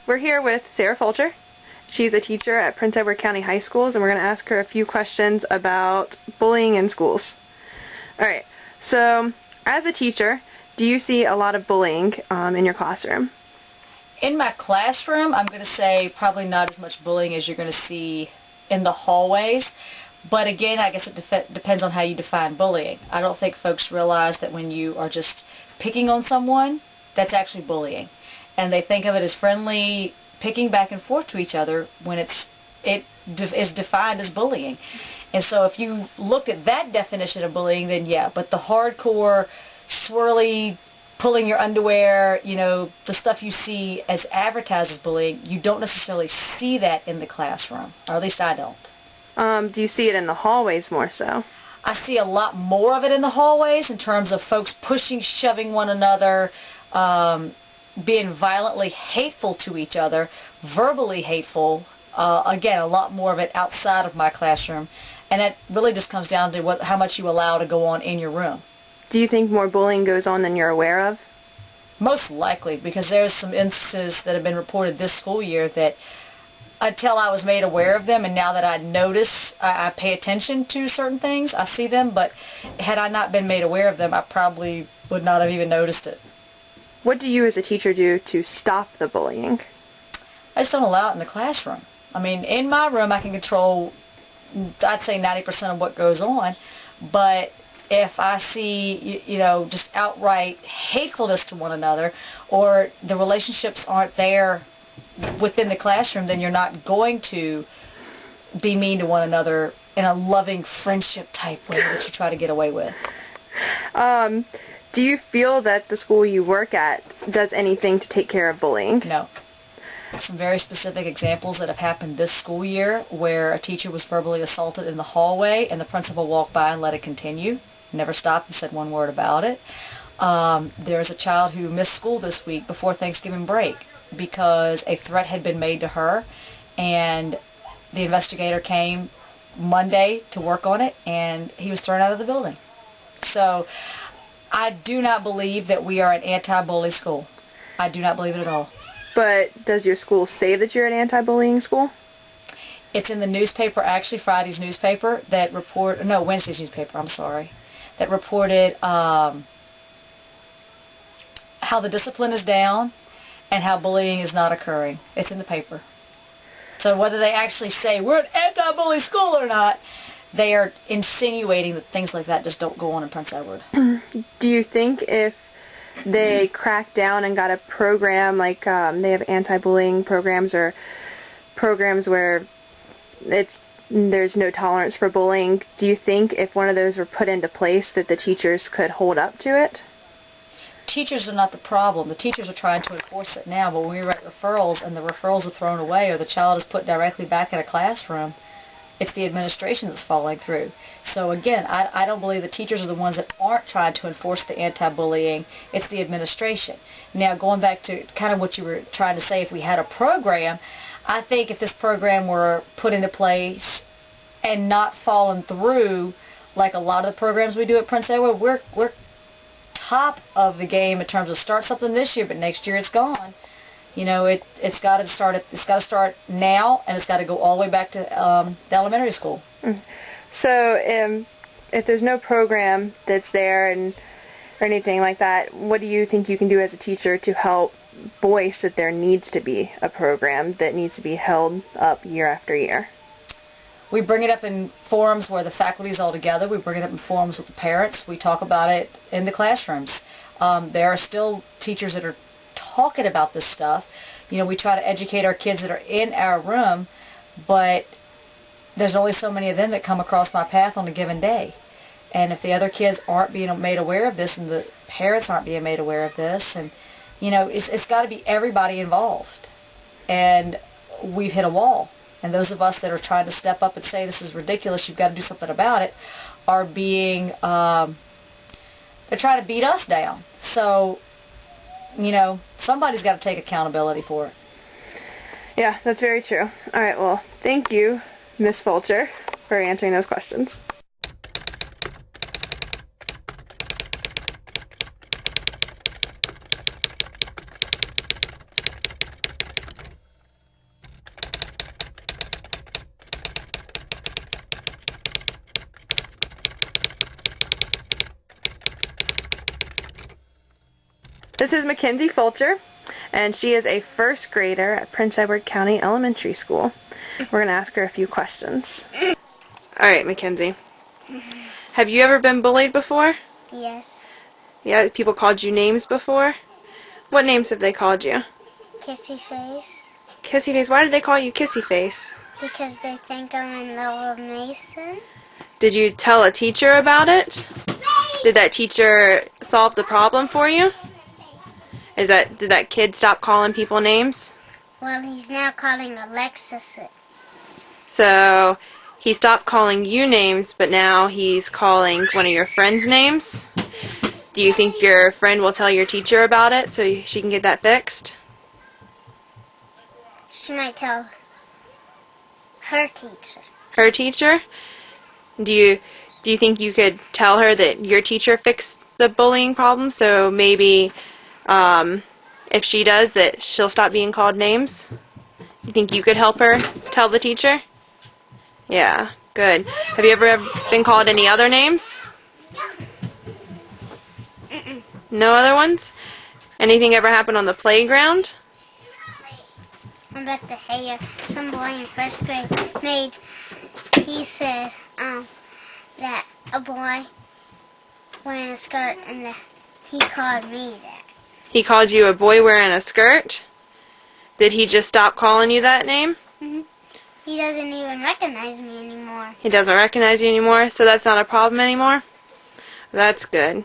We're here with Sarah Fulcher. She's a teacher at Prince Edward County High Schools, and we're going to ask her a few questions about bullying in schools. Alright, so as a teacher, do you see a lot of bullying in your classroom? In my classroom, I'm going to say probably not as much bullying as you're going to see in the hallways. But again, I guess it depends on how you define bullying. I don't think folks realize that when you are just picking on someone, that's actually bullying. And they think of it as friendly picking back and forth to each other when it is defined as bullying. And so if you looked at that definition of bullying, then yeah. But the hardcore, swirly, pulling your underwear, you know, the stuff you see as advertised as bullying, you don't necessarily see that in the classroom. Or at least I don't. Do you see it in the hallways more so? I see a lot more of it in the hallways in terms of folks pushing, shoving one another, being violently hateful to each other, verbally hateful. Again, a lot more of it outside of my classroom. And that really just comes down to how much you allow to go on in your room. Do you think more bullying goes on than you're aware of? Most likely, because there's some instances that have been reported this school year that until I was made aware of them, and now that I notice, I pay attention to certain things, I see them, but had I not been made aware of them, I probably would not have even noticed it. What do you as a teacher do to stop the bullying? I just don't allow it in the classroom. I mean, in my room I can control, I'd say 90% of what goes on, but if I see, you know, just outright hatefulness to one another, or the relationships aren't there within the classroom, then you're not going to be mean to one another in a loving friendship type way that you try to get away with. Do you feel that the school you work at does anything to take care of bullying? No. Some very specific examples that have happened this school year where a teacher was verbally assaulted in the hallway and the principal walked by and let it continue, never stopped and said one word about it. There's a child who missed school this week before Thanksgiving break because a threat had been made to her, and the investigator came Monday to work on it, and he was thrown out of the building. So I do not believe that we are an anti-bully school. I do not believe it at all. But does your school say that you're an anti-bullying school? It's in the newspaper, actually Friday's newspaper, Wednesday's newspaper, I'm sorry, that reported how the discipline is down and how bullying is not occurring. It's in the paper. So whether they actually say we're an anti-bully school or not, they are insinuating that things like that just don't go on in Prince Edward. Do you think if they cracked down and got a program like they have anti-bullying programs or programs where there's no tolerance for bullying, do you think if one of those were put into place that the teachers could hold up to it? Teachers are not the problem. The teachers are trying to enforce it now, but when we write referrals and the referrals are thrown away or the child is put directly back in a classroom, it's the administration that's following through. So again, I don't believe the teachers are the ones that aren't trying to enforce the anti-bullying. It's the administration. Now, going back to kind of what you were trying to say, if we had a program, I think if this program were put into place and not fallen through like a lot of the programs we do at Prince Edward, we're top of the game in terms of start something this year, but next year it's gone. You know, it's got to start now, and it's got to go all the way back to the elementary school. So, if there's no program that's there or anything like that, what do you think you can do as a teacher to help voice that there needs to be a program that needs to be held up year after year? We bring it up in forums where the faculty is all together. We bring it up in forums with the parents. We talk about it in the classrooms. There are still teachers that are talking about this stuff. You know, we try to educate our kids that are in our room, but there's only so many of them that come across my path on a given day. And if the other kids aren't being made aware of this and the parents aren't being made aware of this, and, you know, it's got to be everybody involved. And we've hit a wall. And those of us that are trying to step up and say this is ridiculous, you've got to do something about it, are being, they're trying to beat us down. So, you know, somebody's got to take accountability for it. Yeah, that's very true. All right, well, thank you, Ms. Fulcher, for answering those questions. This is Mackenzie Fulcher, and she is a first grader at Prince Edward County Elementary School. We're going to ask her a few questions. All right, Mackenzie. Have you ever been bullied before? Yes. Yeah, people called you names before? What names have they called you? Kissy face. Kissy face. Why did they call you Kissy face? Because they think I'm in love with Mason. Did you tell a teacher about it? Did that teacher solve the problem for you? Did that kid stop calling people names? Well, he's now calling Alexis it. So he stopped calling you names, but now he's calling one of your friends' names. Do you think your friend will tell your teacher about it so she can get that fixed? She might tell her teacher. Her teacher? Do you think you could tell her that your teacher fixed the bullying problem, so maybe if she does, that she'll stop being called names? You think you could help her tell the teacher? Yeah, good. Have you ever been called any other names? No other ones? Anything ever happen on the playground? About the hair, some boy in first grade he said that a boy wearing a skirt, and he called me that. He called you a boy wearing a skirt? Did he just stop calling you that name? Mhm. He doesn't even recognize me anymore. He doesn't recognize you anymore, so that's not a problem anymore? That's good.